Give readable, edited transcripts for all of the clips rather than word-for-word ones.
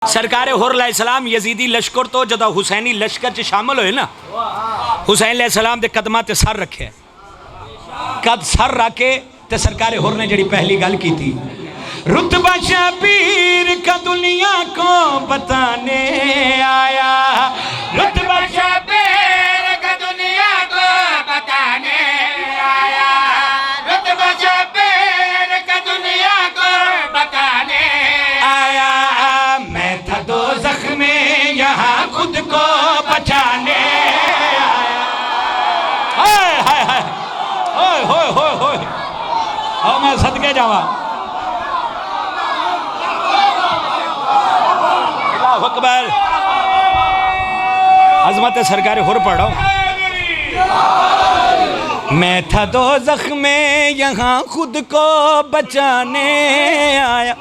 सरकार हुरलाम यजीदी लश्कर तो जदा हुसैनी लश्कर च शामिल होए ना, हुसैन सलाम के कदमां ते सर रखे, कद सर रख के ते सरकार हुर ने जी पहली गल की थी, रुतबा शबीर का दुनिया को बताने आया, रुतबा शबीर का दुनिया को बताने आया, रुतबा शबीर का दुनिया को बताने आया। मैं था दोज़ख में यहाँ खुद को बचाने आया। हाय हाय हाय होय होय होय होय, और मैं सदके जावा। अल्लाहु अकबर। अज़मत सरकार हुर पढ़ो। मैं था दोज़ख में यहाँ खुद को बचाने आया।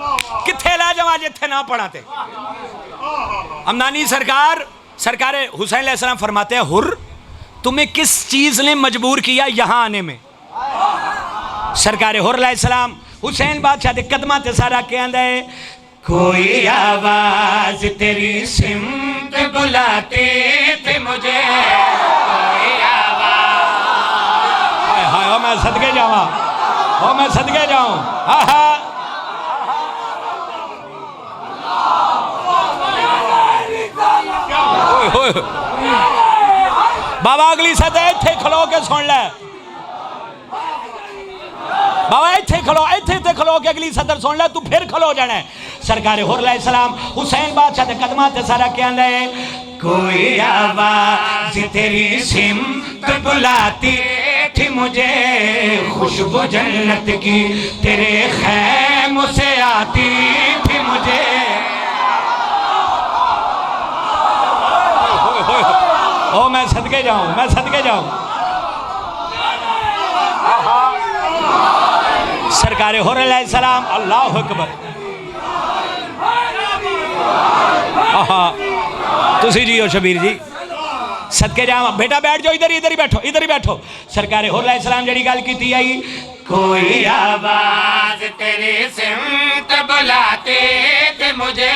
किथे ला जावा जिथे ना पढ़ाते। अमनानी सरकार हुसैन अलैहिस्सलाम फरमाते हैं, हुर तुम्हें किस चीज ने मजबूर किया यहाँ आने में? सरकार हुर अलैहिस्सलाम हुसैन बादशाह के कदमां ते सारा के आंदा है, कोई आवाज तेरी सिमत बुलाती थी मुझे, कोई आवाज। हाय हाय, ओ मैं सदके जावा, ओ मैं सदके जाऊं। हा हा बाबा अगली सदा इत्थे खलो के सुन ले बाबा, इत्थे खलो के अगली सदर सुन ले, तू फिर खलो जाना है। सरकार हुर अलैहिस्सलाम हुसैन बादशाह के कदमां ते सारा क्या है, कोई आवाज तेरी सिमत बुलाती थी मुझे, खुशबू जन्नत की तेरे खैमों से आती थी मुझे। ओ मैं सदके जाऊं, मैं सदके जाऊं। सरकार हुर अलैहिस्सलाम, अल्लाहु अकबर। तुसी जी हो शबीर जी, सदके जाओ। बेटा बैठ जाओ, इधर ही बैठो, इधर ही बैठो। सरकार हुर अलैहिस्सलाम जड़ी गल की आई, कोई आवाज तेरी सिमत बुलाते थे मुझे,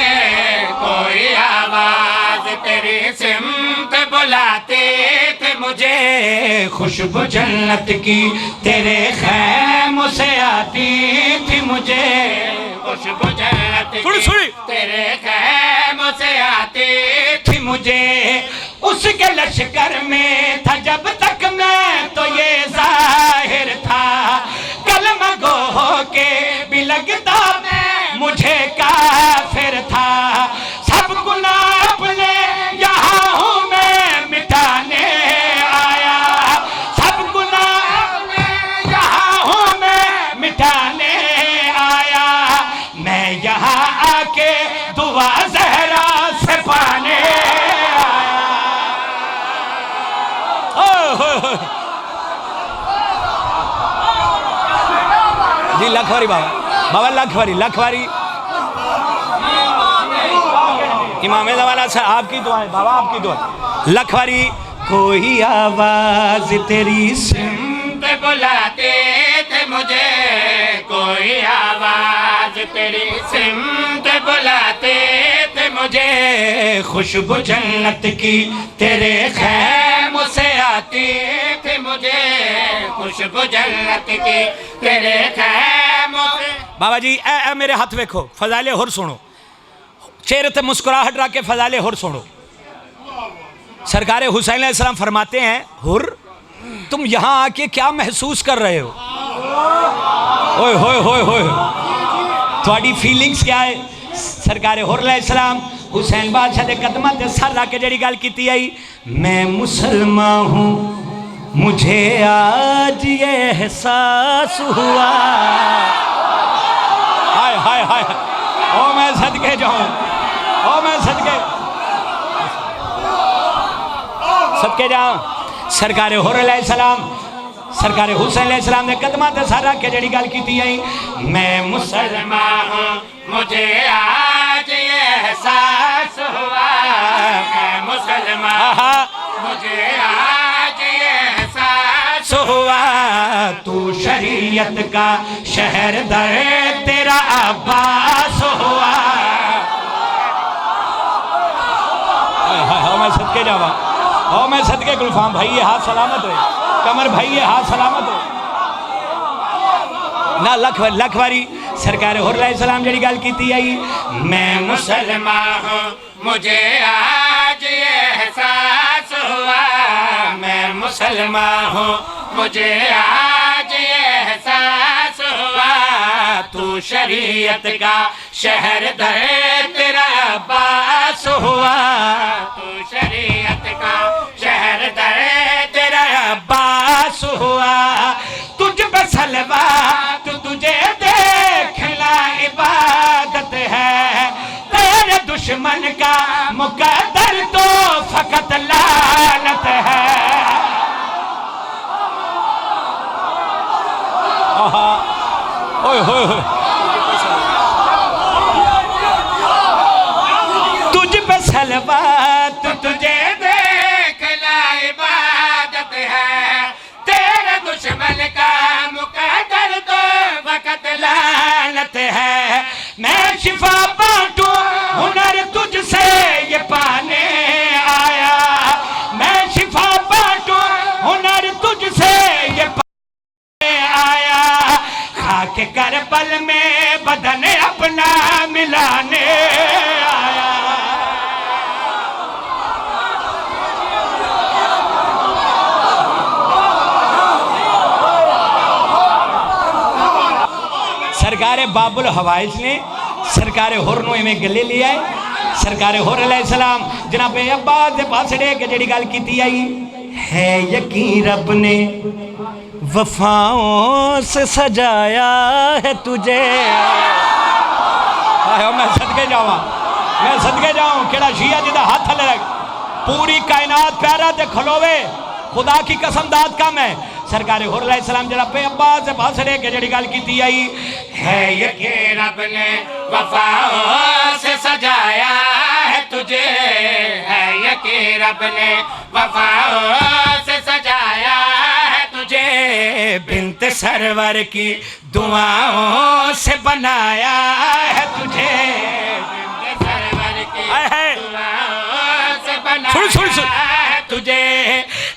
कोई आवाज तेरी सिमत बुलाते थे मुझे, खुशबू जन्नत की तेरे खैमों से आती थी मुझे, खुशबू जन्नत की तेरे खैमों से आती थी मुझे। उसके लश्कर में था जब तक मैं तो ये जाहिर था, कलमा गो के भी लगता मैं मुझे काफिर था, सब गुनाह अपने यहाँ हूँ मैं मिटाने आया, सब गुनाह अपने यहाँ हूँ मैं मिटाने आया, मैं यहाँ आके दुआ ज़हरा से पाने आया। जी लखवारी बाबा लखवारी इमाम ज़माना साहब आपकी दुआ है बाबा, आपकी दुआ। लखवारी, कोई आवाज तेरी सिमत बुलाते थे मुझे, कोई आवाज तेरी सिमत बुलाते थे मुझे, खुशबू जन्नत की तेरे खैमों से आती थी मुझे, खुशबू जन्नत की तेरे खैमों से। बाबा जी ए मेरे हाथ देखो, फज़ाइल हुर सुनो, चेहरे पे मुस्कुराहट रख के फज़ाइल हुर सुनो। सरकार हुसैन अलैहिस्सलाम फरमाते हैं, हुर तुम यहाँ आके क्या महसूस कर रहे हो? ओए होए होए होए, थोड़ी फीलिंग्स क्या है? सरकार हुर अलैहिस्सलाम हुसैन बादशाह के कदमां ते सर रख के जड़ी गल की आई, मैं मुसलमान हूँ मुझे आज ये एहसास हुआ। हाय हाय हाय, ओ मैं सदके जाऊं, ओ मैं सदके जाऊं। सरकार हुर अलैहिस्सलाम सरकार हुसैन अलैहिस्सलाम ने कदमां ते सर रख के जड़ी गल की आई, मैं मुसलमान हूँ मुझे आज ये एहसास हुआ, मैं मुसलमान मुझे आज ये एहसास हुआ, तू शरीयत का शहर दर तेरा अब्बास हुआ। सदके जावा। ओ मैं सदके गुलफाम भाई ये हाथ सलामत हो, कमर भाई ये हाथ सलामत हो ना। लख वारी सरकार हुर्र सलाम जड़ी गल की आई, मैं मुसलमान हूँ मुझे आज ये एहसास हुआ, मैं मुसलमान हूँ मुझे आज ये एहसास हुआ, तू शरीयत का शहर दर तेरा अब्बास हुआ, तू शरीयत का शहर दर तेरा अब्बास हुआ, तुझ पे सलवा तू तुझे देखना इबादत है, तेरे दुश्मन का मुकद्दर तो फकत लानत है। ओए होए होए, तुझ पे सलवात तुझे देखना इबादत है, तेरे दुश्मन का मुकद्दर तो वक़्त लानत है। मैं शिफा बांटूं हुनर तुझसे ये पाने आया, मैं शिफा बांटूं हुनर तुझसे ये आया, खाके करबल में बदन अपना मिलाने आया। सरकार बाबुल हवाइज ने सरकार हुर्र इवें गले लिया है। सरकार हुर्र अलैहिस्सलाम जनाब अब्बास के पास के जड़ी गल की आई है, यकीन रब ने वफाओं से सजाया है तुझे। मैं सदके जावा, मैं सदके जाऊं केड़ा शिया जिदा हाथ थले रख, पूरी कायनात पैरा ते खलोवे, खुदा की कसम दाद कम है। सरकार हुर्र अलैहिस्सलाम जरा पे अब्बास से भाषड़े के जड़ी गल की आई है, यकीन रब ने वफाओं से सजाया है तुझे, है यकीन रब ने वफाओं से सजाया है तुझे, बिन्त सरवर की दुआओं से बनाया है तुझे, बिन्त सरवर की दुआओं से बनाया है तुझे,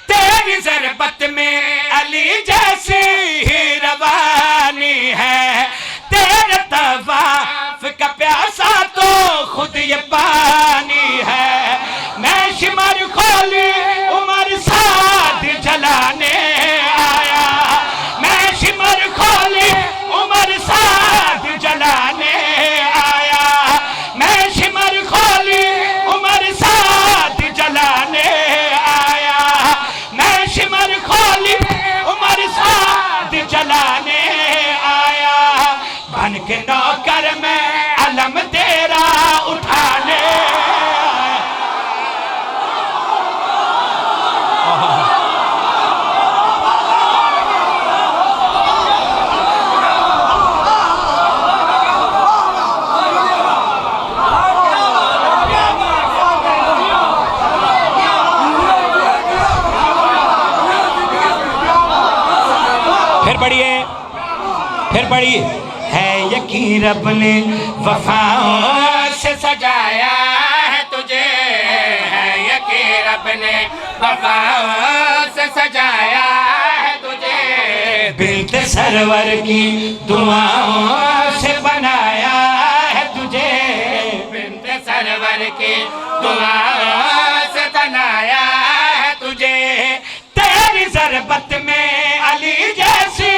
तेरी ज़रबत में अली जैसी ही रवानी है, तेरे तवाफ का प्यासा तो खुद ये पानी है, मैं शिमर खोली उमर साथ जलाने आया, मैं शिमर खोली उमर साथ जलाने आया, मैं शिमर खोली उमर साथ जलाने आया, मैं शिमर खोली उमर साथ जलाने आया, बन के नौकर में अलम तेरा उठाने फिर पढ़िए है, यकीन रब ने वफाओं से सजाया है तुझे, है यकीन रब ने वफाओं से सजाया है तुझे, बिन्त सरवर की दुआओं से बनाया है तुझे, बिन्त सरवर की दुआओं से बनाया है तुझे, तेरी ज़रबत में अली जैसी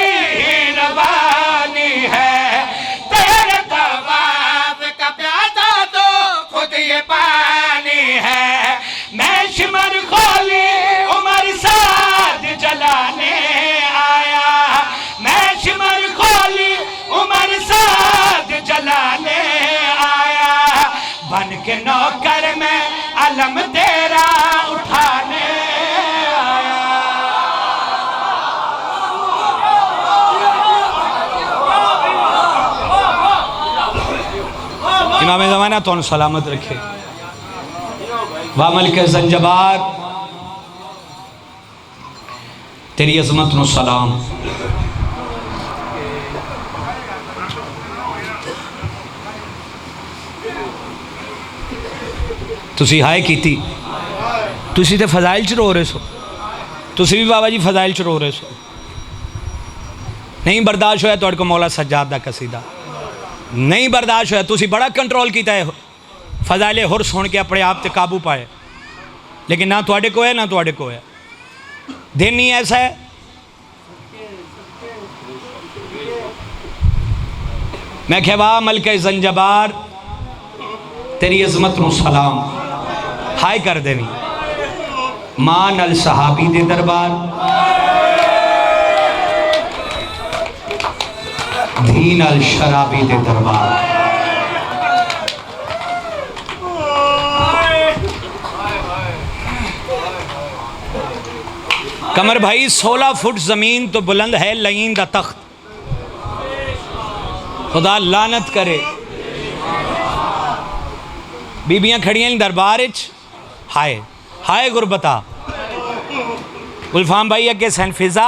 रवानी है, तेरे तवाफ का प्यासा तो खुद ये पानी है, मैं शिमर खोली उमर साथ जलाने आया, मैं शिमर खोली उमर साथ जलाने आया, बन के नौकर में अलम तेरा उठाने आया। इमाम ज़माना तो सलामत रखे। वाह मलिक ज़ंजबार तेरी अज़मत नु सलाम। तुसी हाय कीती, तुसी तो फजाइल च रो रहे सो, तुसी भी बाबा जी फजाइल च रो रहे सो। नहीं बर्दाश्त होया तुहाडे को मौला सज्जाद दा कसीदा, नहीं बर्दाश्त होया। तुसी बड़ा कंट्रोल किया है, फजाइले हुर सुन के अपने आप ते काबू पाए, लेकिन ना तुहाडे को है ना तुहाडे को है। दिन ही ऐसा है। मैं कह वाह मलके ज़ंजबार तेरी अजमत नूं सलाम, हाय कर देनी मां नल सहाबी दे दरबार, धी नल शराबी दे दरबार। कमर भाई 16 फुट जमीन तो बुलंद है लईन दा तख्त, खुदा लानत करे। बीबियां खड़ियां दरबार च, हाय हाय गुरबता। गुलफाम भाई अगे सन फिजा,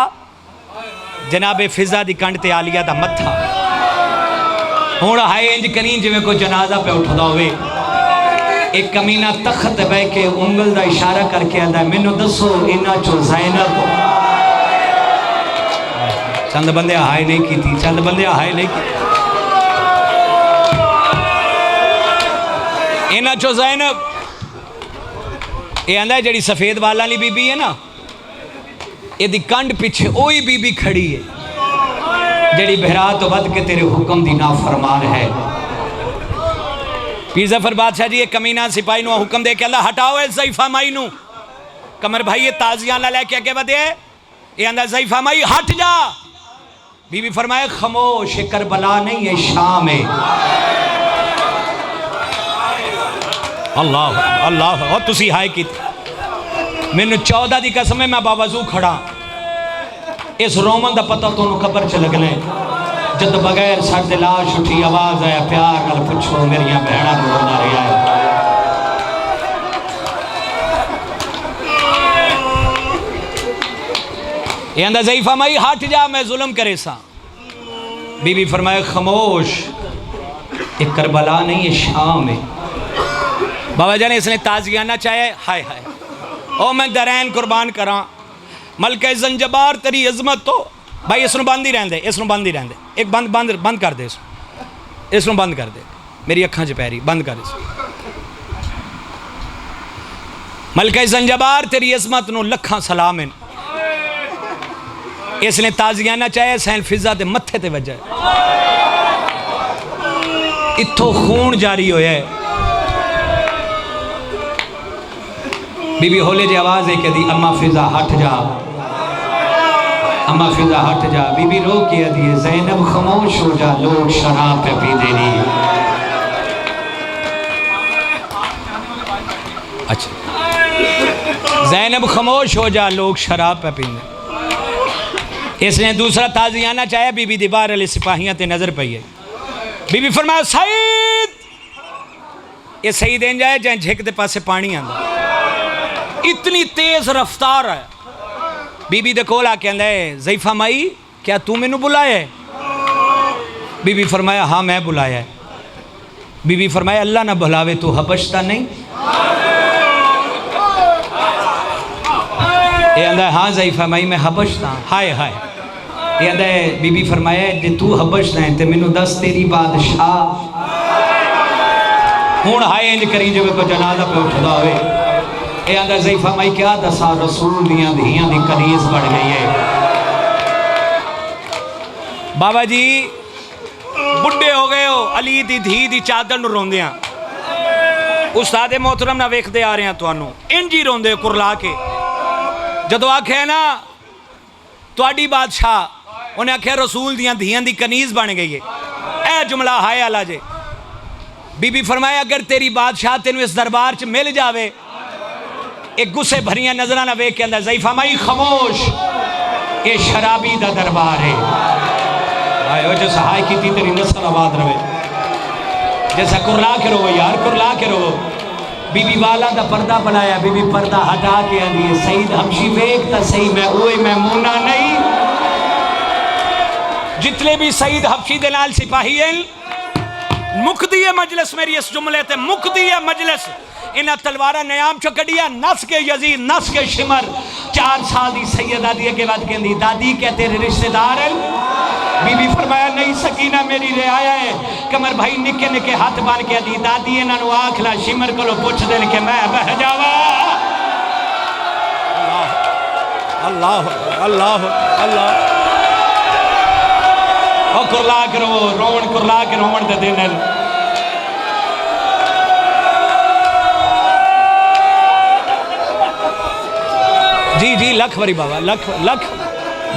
जनाबे फिजा दी कंड ते आलिया दा मत्था। हुण हाय इंज करी जिवें कोई जनाजा पे उठदा होवे। एक कमीना तख्त बह के उंगल दा इशारा करके आंदा मैनू दसो इन्हां चो ज़ैनब। चंद बंदे हाय नहीं की, चंद बंदे हाय नहीं की। इन्हां चो ज़ैनब ये आंदा जिहड़ी सफेद वालां वाली बीबी है ना, इहदी कंड पिछे ओही बीबी खड़ी है जिहड़ी बहरा तो वध के तेरे हुक्म दी नाफरमान है। पीर ज़फ़र बादशाह जी एक कमीना सिपाही नूं हुक्म दे के आंदा हटाओ इस ज़ईफ़ा माई नूं। कमर भाई ये ताज़ियाना लैके अगे वधे, ये आंदा ज़ईफ़ा माई हट जा। बीबी फरमाए खामोश, करबला नहीं है शाम है। अल्लाह अल्लाह। और तुसी हाय की मैनू 14 की कसम है, मैं बावजू खड़ा। इस रोमन का पता तुहानू खबर च लगना जब बगैर साडे लाश उठी आवाज आया प्यार नाल पुछो मेरिया भैणा रोंदा रहा है। ये आंदा ज़ईफ़ा माई हट जा मैं जुल्म करे सा। बीबी फरमाए खामोश, एक करबला नहीं है शाम है। बाबा जाने इसने ताज़ियाना चाहे, हाय हाय ओ मैं दरैन कुर्बान करा। मलके ज़ंजबार तेरी अजमत तो भाई इसनों बंद ही रहंदे, इसनों बंद ही रहंदे। एक बंद बंद बंद कर दे, इसनों बंद कर दे, मेरी अखां च पैरी बंद कर इस। मलके ज़ंजबार तेरी अजमत नूं लखां सलाम है। इसने ताज़ियाना चाहे सैन फिजा दे मत्थे ते वजा, इत्थों खून जारी होया है। बीबी होले जी आवाज है कहती अम्मा फिजा हट जा, अम्मा फिजा हट जा। बीबी रो के दी ज़ैनब खामोश हो जा, लोग शराब पे पी दे रही। अच्छा ज़ैनब खामोश हो जा, लोग शराब पे पींदे। इसने दूसरा ताज़ियाना चाहे, बीबी दीवार वाले सिपाहियां ते नजर पई है। बीबी फरमाया सईद, ये सईद इंज जाए जै झिक दे पासे पानी आंदा, इतनी तेज रफ्तार है। बीबी दे कोल आके आंदा है ज़ईफ़ा माई क्या तू मैनू बुलाया है? बीबी फरमाया हाँ मैं बुलाया है। बीबी फरमाया अल्लाह ना बुलावे तू हबशता नहीं? ये आंदा है हाँ ज़ईफ़ा माई मैं हबशता। हाय हाय। ये आंदा है बीबी फरमाया जे तू हबशता है तो मैनू दस तेरी बादशाह। हुण हाय इंज करी जिवें कोई जनाजा पे उठदा होवे। ये आंदा ज़ईफ़ा माई क्या दसा रसूल दियां धियां दी कनीज़ बन गई है। बाबा जी बुढ़े हो गए हो, अली दी धी दी चादर नूं रोंदियां। उस्ताद मोहतरम ना वेखदे आ रहे हैं तुहानू इंज ही रोंदे कुरला के। जदों आखे ना तुहाडी बादशाह, उन्हें आख्या रसूल दियां धियां दी कनीज़ बन गई है। ए जुमला हाय आला जे। बीबी फरमाया अगर तेरी बादशाह तेनू इस दरबार च मिल जावे, एक गुस्से भरिया नजर ना वेख के अंदर ज़ईफ़ा माई खामोश, ये शराबी दा दरबार है। आयो जो सहाय की थी तेरी नस्ल आबाद रहे। जैसा कुरला के रो यार, कुरला के रो। बीबी वाला दा पर्दा बनाया, बीबी पर्दा हटा के आंदी है सईद हबशी वेख ता सही मैं ओए मैमूना नहीं। जितने भी सईद हबशी दे नाल सिपाही हैं, मुकदी है मजलिस मेरी इस जुमले ते, मुकदी है मजलिस। इन्हें तलवारा नयाम चो कढ़िया, नस के यजीद, नस के शिमर। 4 साल की सैयदा दी के बाद कहती दादी क्या तेरे रिश्तेदार हैं? बीबी फरमाया नहीं सकीना मेरी रियाया है। कमर भाई निके निके हाथ बन के दी दादी इन्हों आख ला शिमर को पुछ देन के मैं बह जावा। अल्लाह अल्लाह अल्लाह ओ कुरला करो रोवन कुरला के रोवन दे दिन जी जी लख वरी बाबा लख लख।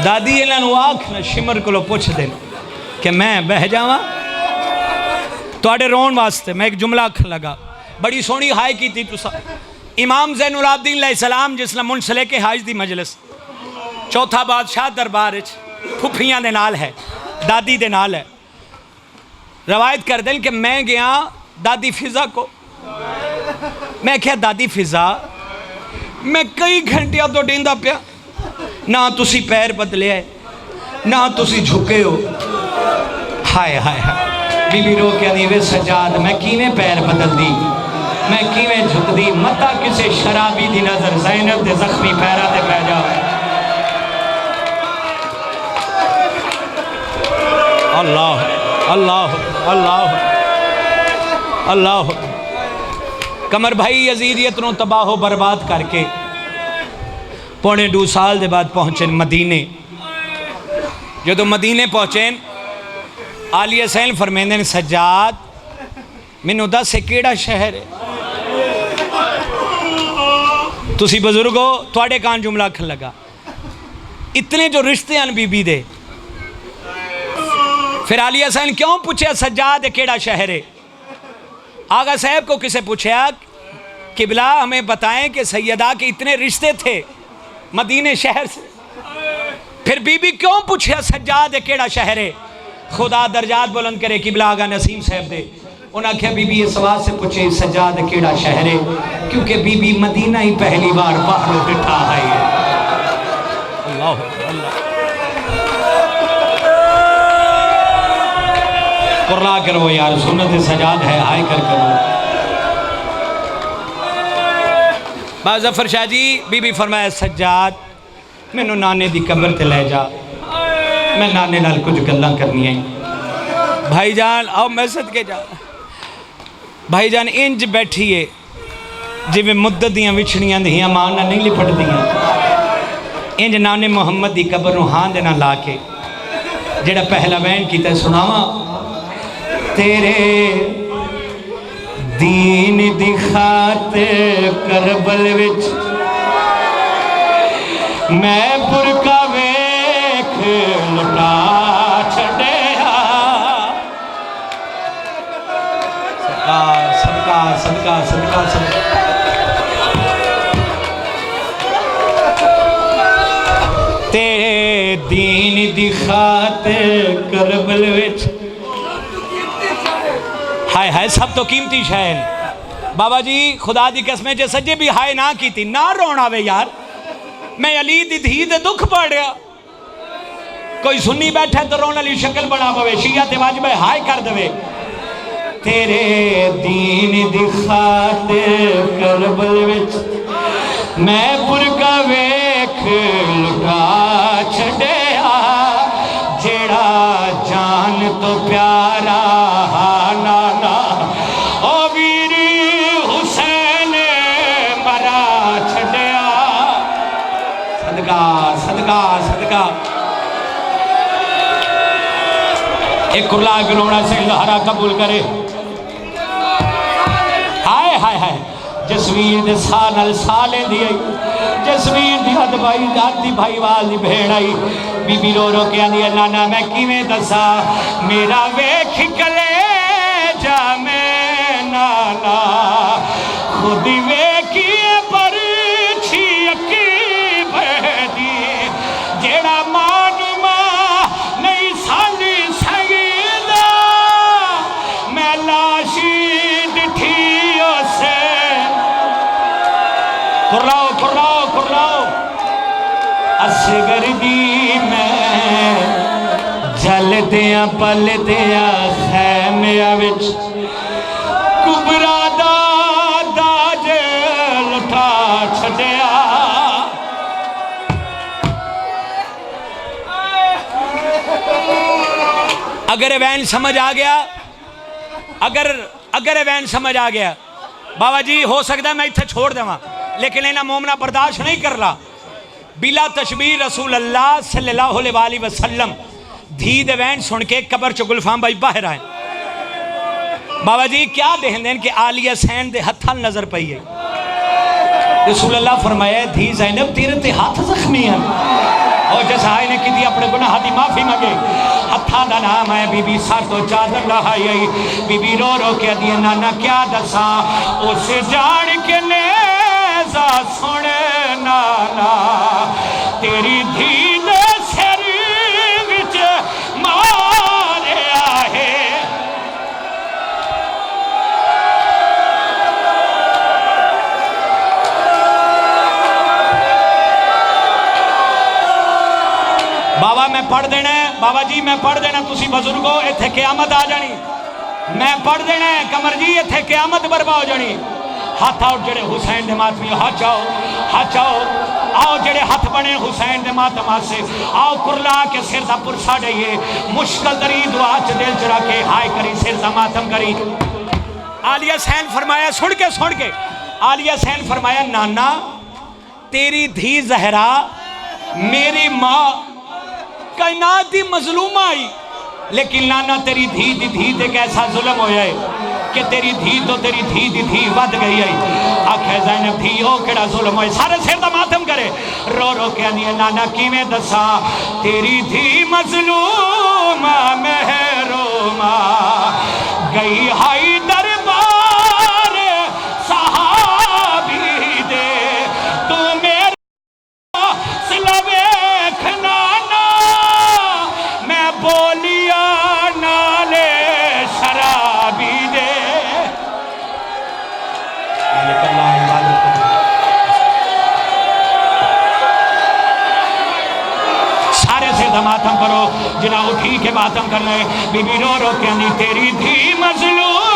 दादी इन्हों आख न शिमर को पुछ देन कि मैं बह जावा तुहाडे रोन वास्ते। मैं एक जुमला आखन लगा, बड़ी सोहनी हाय की थी तुसा। इमाम ज़ैनुल आबदीन अलैहिस्सलाम जिसले मुंसले के हाज दी मजलिस चौथा बादशाह दरबार फुफियां दे नाल है, दादी दे नाल है। रवायत कर दें कि मैं गया दादी फिजा को, मैं क्या दादी फिजा मैं कई घंटिया तो डेंदा पिया, ना तुसी पैर बदले है ना तुसी झुके हो। हाय हाय हाय बीबी रो के दी वे सजाद मैं किवें पैर बदल दी, मैं किवें झुकदी, मता किसे शराबी दी नजर ज़ैनब दे जख्मी पैरा ते पै जा। अल्लाह अल्लाह अल्लाह अल्लाह। कमर भाई यजीद इतनों तबाहो बर्बाद करके 2.25 साल के बाद पहुँचे मदीने। जो मदीने पहुँचे आलिया सैन फरमेंदे ने सज्जाद मैनू दस केड़ा शहर है? तुसी बजुर्ग हो तुहाडे कान जुमला आखन लगा। इतने जो रिश्ते हैं बीबी दे। फिर आलिया सैन क्यों पूछा सज्जाद केड़ा शहर है? आगा साहब को किसे पूछा किबला हमें बताएं कि सैयदा के इतने रिश्ते थे मदीने शहर से। फिर बीबी क्यों पूछा सज्जाद केड़ा शहर है? खुदा दर्जात बुलंद करे किबला आगा नसीम साहब दे उन्हें आख्या बीबी इस वास्ते पूछे सज्जाद केड़ा शहर है क्योंकि बीबी मदीना ही पहली बार बाहरों बिठा है। अल्लाह अल्लाह कुरला करो यार सुन्नत सजाद है हाय कर करो। बाज़फ़र शाह जी बीबी फरमाया सज्जाद मैनू नाने दी कब्र ते ले जा, मैं नाने नाल कुछ गल्लां करनी है। भाईजान आओ मैं सदके जा। भाईजान इंज बैठिए जिवें मुद्दत दियां विछड़ियां दियां मां नाल नहीं लिपटदियां, इंज नाने मुहम्मद दी कब्र नूं हां दे नाल ला के जेड़ा पहला बैन कीता सुनावा। तेरे दीन दी खातिर करबल विच मैं बुरका वेख लुटा छड़िया। सदका सदका सदका सदका तेरे दीन दी खातिर करबल विच हाय हाय सब तो कीमती शहर। बाबा जी खुदा दी कसम जे सज्जे भी हाय ना की थी ना रोना वे यार। मैं अली दी धी दे दुख पढ़िया कोई सुन्नी बैठा तो रोने वाली शक्ल बना पवे शिया ते वाजिब हाय कर दवे। तेरे दीन दी खातिर करबल विच मैं बुरका वेख लुटा छड़िया। जेड़ा जान तो प्यारा नाना ओ वीरी हुसैन मरा छड़िया। सदका सदका सदका एक कुरला गरोड़ा से लहरा कबूल करे। हाय हाय हाय जसवीर दे साल साले दी जसवीर दी हद भाई दादी भाई वाली भेड़ आई। बीबी रो रो के आंदी नाना मैं किवें दसा मेरा वेख कले जा मैं नाना खुद वेखिए पर छी अकी बहदी जेड़ा मानू मां नहीं सानी सईदा मैं लाशी डिठी उसे। कुर्लाओ कुर्लाओ कुर्लाओ असगर दी मैं जल दिया पल दिया खैमिया विच कुबरा दा दाज अगर वैन समझ आ गया, अगर वैन समझ आ गया, बाबा जी हो सकता है मैं इत्थे छोड़ देवां, लेकिन इन्हें मोमना बर्दाश्त नहीं कर रहा। बिला तशबीह रसूल अल्लाह सल्लल्लाहु अलैहि वसल्लम धी दे वैन सुन के कबर च गुलफाम भाई बाहर आए। बाबा जी क्या देखते कि आलिया सैन दे हत्थां नजर पई है। रसूल अल्लाह फरमाया धी ज़ैनब तेरे ते हाथ जख्मी हैं, और जसाई ने की अपने गुनाह की माफी मंगे। हत्था का नाम है बीबी सर तो चादर लहाई आई, बीबी रो रो के दी नाना क्या दसा उस जान के नेज़ा सुन नाना तेरी धी दे सिर विच मारिया है। बाबा मैं पढ़ देना है, बाबा जी मैं पढ़ देना, तुसी बजुर्गो इत्थे क़यामत आ जानी, मैं पढ़ देना है कमर जी इत्थे क़यामत बर्बाद हो जानी। हाथ आओ जेड़े हुसैन दे मातमी, हाथ आओ, हाथ आओ, आओ जेड़े हाथ बने हुसैन दे मातम से, आओ कुरला के सिर दा पुरसा डइए, मुश्किल तरी दुआ च दिल च रखे हाय करी सिर दा मातम करी। आलिया सैन फरमाया सुन के आलिया सैन फरमाया नाना तेरी धी जहरा मेरी माँ कायनात दी मजलूमा आई, लेकिन नाना तेरी धी ते कैसा जुल्म होया है कि तेरी धी तो तेरी धी दी धी वध गई है। आखे ज़ैनब धी ओ केड़ा जुल्म होया, सारे सिर दा मातम करे, रो रो के आनी नाना किवें दसा तेरी धी मजलूमा महरूमा गई हाई दरबार सहाबी दे तू मेरा सिलवेख नाना मैं बोलिया नाले शराबी दे। सारे से मातम करो जिना उठी के मातम करना है। बीबी रो रो के तेरी धी मजलूम